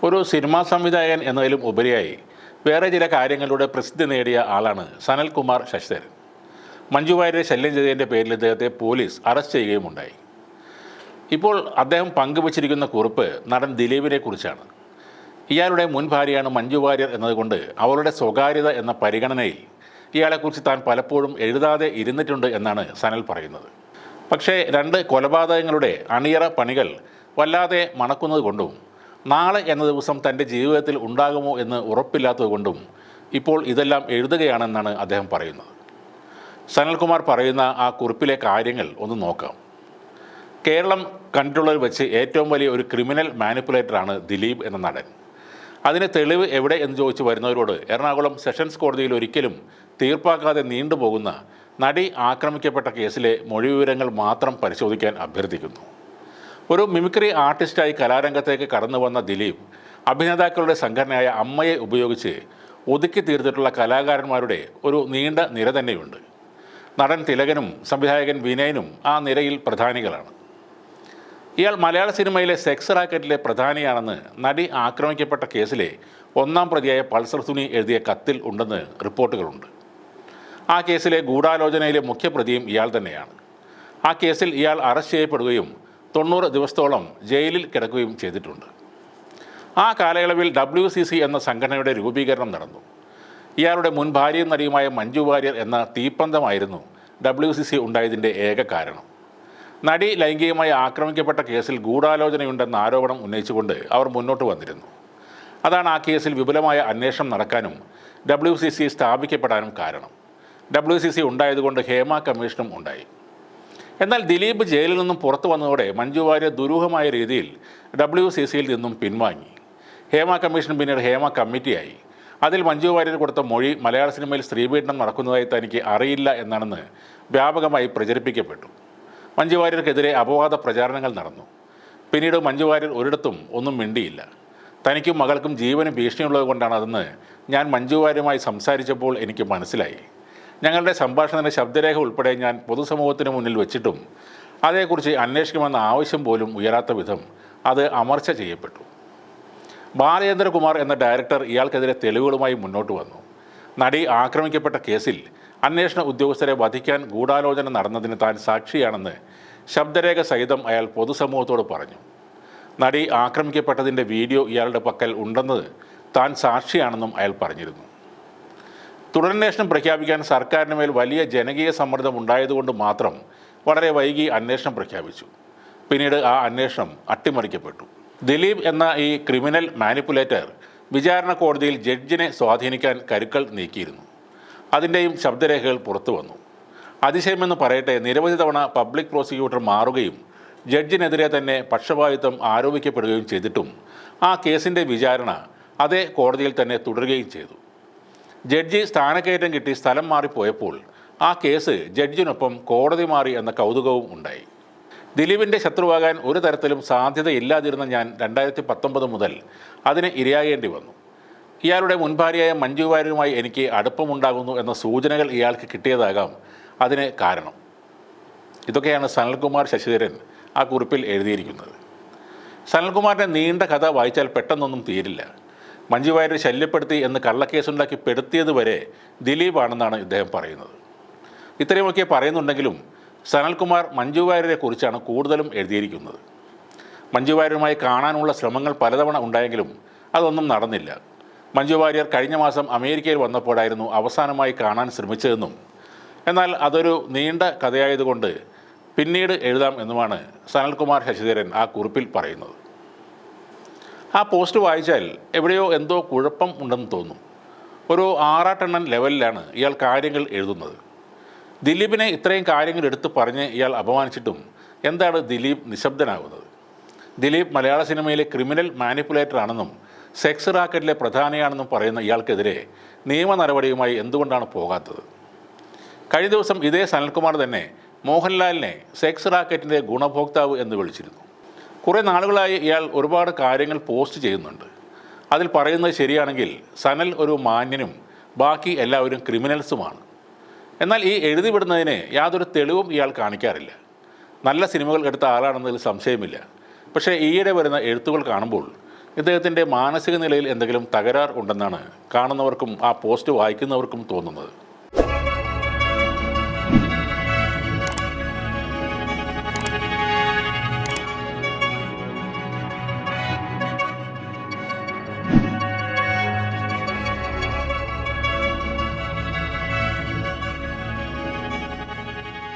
ഒരു സിനിമാ സംവിധായകൻ എന്നതിലും ഉപരിയായി വേറെ ചില കാര്യങ്ങളിലൂടെ പ്രസിദ്ധി നേടിയ ആളാണ് സനൽകുമാർ ശശിധരൻ. മഞ്ജു വാര്യരെ ശല്യം ചെയ്തതിൻ്റെ പേരിൽ ഇദ്ദേഹത്തെ പോലീസ് അറസ്റ്റ് ചെയ്യുകയുമുണ്ടായി. ഇപ്പോൾ അദ്ദേഹം പങ്കുവച്ചിരിക്കുന്ന കുറിപ്പ് നടൻ ദിലീപിനെ കുറിച്ചാണ്. ഇയാളുടെ മുൻ ഭാര്യയാണ് മഞ്ജു വാര്യർ എന്നതുകൊണ്ട് അവളുടെ സ്വകാര്യത എന്ന പരിഗണനയിൽ ഇയാളെക്കുറിച്ച് താൻ പലപ്പോഴും എഴുതാതെ ഇരുന്നിട്ടുണ്ട് എന്നാണ് സനൽ പറയുന്നത്. പക്ഷേ രണ്ട് കൊലപാതകങ്ങളുടെ അണിയറ പണികൾ വല്ലാതെ മണക്കുന്നത് കൊണ്ടും നാളെ എന്ന ദിവസം തൻ്റെ ജീവിതത്തിൽ ഉണ്ടാകുമോ എന്ന് ഉറപ്പില്ലാത്തതുകൊണ്ടും ഇപ്പോൾ ഇതെല്ലാം എഴുതുകയാണെന്നാണ് അദ്ദേഹം പറയുന്നത്. സനൽകുമാർ പറയുന്ന ആ കുറിപ്പിലെ കാര്യങ്ങൾ ഒന്ന് നോക്കാം. കേരളം കണ്ടിട്ടുള്ളതിൽ വെച്ച് ഏറ്റവും വലിയ ഒരു ക്രിമിനൽ മാനിപ്പുലേറ്ററാണ് ദിലീപ് എന്ന നടൻ. അതിന് തെളിവ് എവിടെ എന്ന് ചോദിച്ചു വരുന്നവരോട് എറണാകുളം സെഷൻസ് കോടതിയിൽ ഒരിക്കലും തീർപ്പാക്കാതെ നീണ്ടുപോകുന്ന നടി ആക്രമിക്കപ്പെട്ട കേസിലെ മൊഴിവിവരങ്ങൾ മാത്രം പരിശോധിക്കാൻ അഭ്യർത്ഥിക്കുന്നു. ഒരു മിമിക്രി ആർട്ടിസ്റ്റായി കലാരംഗത്തേക്ക് കടന്നു വന്ന ദിലീപ് അഭിനേതാക്കളുടെ സംഘടനയായ അമ്മയെ ഉപയോഗിച്ച് ഒതുക്കി തീർത്തിട്ടുള്ള കലാകാരന്മാരുടെ ഒരു നീണ്ട നിര തന്നെയുണ്ട്. നടൻ തിലകനും സംവിധായകൻ വിനയനും ആ നിരയിൽ പ്രധാനികളാണ്. ഇയാൾ മലയാള സിനിമയിലെ സെക്സ് റാക്കറ്റിലെ പ്രധാനിയാണെന്ന് നടി ആക്രമിക്കപ്പെട്ട കേസിലെ ഒന്നാം പ്രതിയായ പൾസർ സുനി എഴുതിയ കത്തിൽ ഉണ്ടെന്ന് റിപ്പോർട്ടുകളുണ്ട്. ആ കേസിലെ ഗൂഢാലോചനയിലെ മുഖ്യപ്രതിയും ഇയാൾ തന്നെയാണ്. ആ കേസിൽ ഇയാൾ അറസ്റ്റ് ചെയ്യപ്പെടുകയും 90 ദിവസത്തോളം ജയിലിൽ കിടക്കുകയും ചെയ്തിട്ടുണ്ട്. ആ കാലയളവിൽ WCC എന്ന സംഘടനയുടെ രൂപീകരണം നടന്നു. ഇയാളുടെ മുൻ ഭാര്യയും നടിയുമായ മഞ്ജു വാര്യർ എന്ന തീപ്പന്തമായിരുന്നു WCC ഉണ്ടായതിൻ്റെ ഏക കാരണം. നടി ലൈംഗികമായി ആക്രമിക്കപ്പെട്ട കേസിൽ ഗൂഢാലോചനയുണ്ടെന്ന ആരോപണം ഉന്നയിച്ചുകൊണ്ട് അവർ മുന്നോട്ട് വന്നിരുന്നു. അതാണ് ആ കേസിൽ വിപുലമായ അന്വേഷണം നടക്കാനും WCC സ്ഥാപിക്കപ്പെടാനും കാരണം. WCC ഉണ്ടായതുകൊണ്ട് ഹേമ കമ്മീഷനും ഉണ്ടായി. എന്നാൽ ദിലീപ് ജയിലിൽ നിന്നും പുറത്തു വന്നതോടെ മഞ്ജു വാര്യർ ദുരൂഹമായ രീതിയിൽ WCCയിൽ നിന്നും പിൻവാങ്ങി. ഹേമ കമ്മീഷൻ പിന്നീട് ഹേമ കമ്മിറ്റിയായി. അതിൽ മഞ്ജു വാര്യർ കൊടുത്ത മൊഴി മലയാള സിനിമയിൽ സ്ത്രീപീഡനം നടക്കുന്നതായി തനിക്ക് അറിയില്ല എന്നാണെന്ന് വ്യാപകമായി പ്രചരിപ്പിക്കപ്പെട്ടു. മഞ്ജു വാര്യർക്കെതിരെ അപവാദ പ്രചാരണങ്ങൾ നടന്നു. പിന്നീട് മഞ്ജു വാര്യർ ഒരിടത്തും ഒന്നും മിണ്ടിയില്ല. തനിക്കും മകൾക്കും ജീവന് ഭീഷണിയുള്ളത് കൊണ്ടാണ് അതെന്ന് ഞാൻ മഞ്ജു വാര്യരുമായി സംസാരിച്ചപ്പോൾ എനിക്ക് മനസ്സിലായി. ഞങ്ങളുടെ സംഭാഷണത്തിൻ്റെ ശബ്ദരേഖ ഉൾപ്പെടെ ഞാൻ പൊതുസമൂഹത്തിന് മുന്നിൽ വെച്ചിട്ടും അതേക്കുറിച്ച് അന്വേഷിക്കണമെന്ന ആവശ്യം പോലും ഉയരാത്ത വിധം അത് അമർച്ച ചെയ്യപ്പെട്ടു. ബാലചന്ദ്രകുമാർ എന്ന ഡയറക്ടർ ഇയാൾക്കെതിരെ തെളിവുകളുമായി മുന്നോട്ട് വന്നു. നടി ആക്രമിക്കപ്പെട്ട കേസിൽ അന്വേഷണ ഉദ്യോഗസ്ഥരെ വധിക്കാൻ ഗൂഢാലോചന നടന്നതിന് താൻ സാക്ഷിയാണെന്ന് ശബ്ദരേഖ സഹിതം അയാൾ പൊതുസമൂഹത്തോട് പറഞ്ഞു. നടി ആക്രമിക്കപ്പെട്ടതിൻ്റെ വീഡിയോ ഇയാളുടെ പക്കൽ ഉണ്ടെന്ന് താൻ സാക്ഷിയാണെന്നും അയാൾ പറഞ്ഞിരുന്നു. തുടരന്വേഷണം പ്രഖ്യാപിക്കാൻ സർക്കാരിന് മേൽ വലിയ ജനകീയ സമ്മർദ്ദം ഉണ്ടായതുകൊണ്ട് മാത്രം വളരെ വൈകി അന്വേഷണം പ്രഖ്യാപിച്ചു. പിന്നീട് ആ അന്വേഷണം അട്ടിമറിക്കപ്പെട്ടു. ദിലീപ് എന്ന ഈ ക്രിമിനൽ മാനിപ്പുലേറ്റർ വിചാരണ കോടതിയിൽ ജഡ്ജിനെ സ്വാധീനിക്കാൻ കരുക്കൾ നീക്കിയിരുന്നു. അതിൻ്റെയും ശബ്ദരേഖകൾ പുറത്തു വന്നു. അതിശയമെന്ന് പറയട്ടെ, നിരവധി തവണ പബ്ലിക് പ്രോസിക്യൂട്ടർ മാറുകയും ജഡ്ജിനെതിരെ തന്നെ പക്ഷപാതിത്വം ആരോപിക്കപ്പെടുകയും ചെയ്തിട്ടും ആ കേസിൻ്റെ വിചാരണ അതേ കോടതിയിൽ തന്നെ തുടരുകയും ചെയ്തു. ജഡ്ജി സ്ഥാനക്കയറ്റം കിട്ടി സ്ഥലം മാറിപ്പോയപ്പോൾ ആ കേസ് ജഡ്ജിനൊപ്പം കോടതി മാറി എന്ന കൗതുകവും ഉണ്ടായി. ദിലീപിൻ്റെ ശത്രുവാകാൻ ഒരു തരത്തിലും സാധ്യതയില്ലാതിരുന്ന ഞാൻ 2019 മുതൽ അതിന് ഇരയാകേണ്ടി വന്നു. ഇയാളുടെ മുൻഭാര്യയായ മഞ്ജു വാര്യരുമായി എനിക്ക് അടുപ്പമുണ്ടാകുന്നു എന്ന സൂചനകൾ ഇയാൾക്ക് കിട്ടിയതാകാം അതിന് കാരണം. ഇതൊക്കെയാണ് സനൽകുമാർ ശശിധരൻ ആ കുറിപ്പിൽ എഴുതിയിരിക്കുന്നത്. സനൽകുമാറിൻ്റെ നീണ്ട കഥ വായിച്ചാൽ പെട്ടെന്നൊന്നും തീരില്ല. മഞ്ജു വാര്യരെ ശല്യപ്പെടുത്തി എന്ന് കള്ളക്കേസുണ്ടാക്കി പെടുത്തിയത് വരെ ദിലീപാണെന്നാണ് ഇദ്ദേഹം പറയുന്നത്. ഇത്രയുമൊക്കെ പറയുന്നുണ്ടെങ്കിലും സനൽകുമാർ മഞ്ജു വാര്യരെ കുറിച്ചാണ് കൂടുതലും എഴുതിയിരിക്കുന്നത്. മഞ്ജു വാര്യരുമായി കാണാനുള്ള ശ്രമങ്ങൾ പലതവണ ഉണ്ടായെങ്കിലും അതൊന്നും നടന്നില്ല. മഞ്ജു വാര്യർ കഴിഞ്ഞ മാസം അമേരിക്കയിൽ വന്നപ്പോഴായിരുന്നു അവസാനമായി കാണാൻ ശ്രമിച്ചതെന്നും എന്നാൽ അതൊരു നീണ്ട കഥയായതുകൊണ്ട് പിന്നീട് എഴുതാം എന്നുമാണ് സനൽകുമാർ ശശിധരൻ ആ കുറിപ്പിൽ പറയുന്നത്. ആ പോസ്റ്റ് വായിച്ചാൽ എവിടെയോ എന്തോ കുഴപ്പം ഉണ്ടെന്ന് തോന്നും. ഒരു ആറാട്ടെണ്ണൻ ലെവലിലാണ് ഇയാൾ കാര്യങ്ങൾ എഴുതുന്നത്. ദിലീപിനെ ഇത്രയും കാര്യങ്ങൾ എടുത്തു പറഞ്ഞ് ഇയാൾ അപമാനിച്ചിട്ടും എന്താണ് ദിലീപ് നിശബ്ദനാകുന്നത്? ദിലീപ് മലയാള സിനിമയിലെ ക്രിമിനൽ മാനിപ്പുലേറ്റർ ആണെന്നും സെക്സ് റാക്കറ്റിലെ പ്രധാനിയാണെന്നും പറയുന്ന ഇയാൾക്കെതിരെ നിയമ നടപടിയുമായി എന്തുകൊണ്ടാണ് പോകാത്തത്? കഴിഞ്ഞ ദിവസം ഇതേ സനൽകുമാർ തന്നെ മോഹൻലാലിനെ സെക്സ് റാക്കറ്റിൻ്റെ ഗുണഭോക്താവ് എന്ന് വിളിച്ചിരുന്നു. കുറേ നാളുകളായി ഇയാൾ ഒരുപാട് കാര്യങ്ങൾ പോസ്റ്റ് ചെയ്യുന്നുണ്ട്. അതിൽ പറയുന്നത് ശരിയാണെങ്കിൽ സനൽ ഒരു മാന്യനും ബാക്കി എല്ലാവരും ക്രിമിനൽസുമാണ്. എന്നാൽ ഈ എഴുതിവിടുന്നതിന് യാതൊരു തെളിവും ഇയാൾ കാണിക്കാറില്ല. നല്ല സിനിമകൾ എടുത്ത ആളാണെന്നതിൽ സംശയമില്ല. പക്ഷേ ഈയിടെ വരുന്ന എഴുത്തുകൾ കാണുമ്പോൾ ഇദ്ദേഹത്തിൻ്റെ മാനസിക നിലയിൽ എന്തെങ്കിലും തകരാർ ഉണ്ടെന്നാണ് കാണുന്നവർക്കും ആ പോസ്റ്റ് വായിക്കുന്നവർക്കും തോന്നുന്നത്.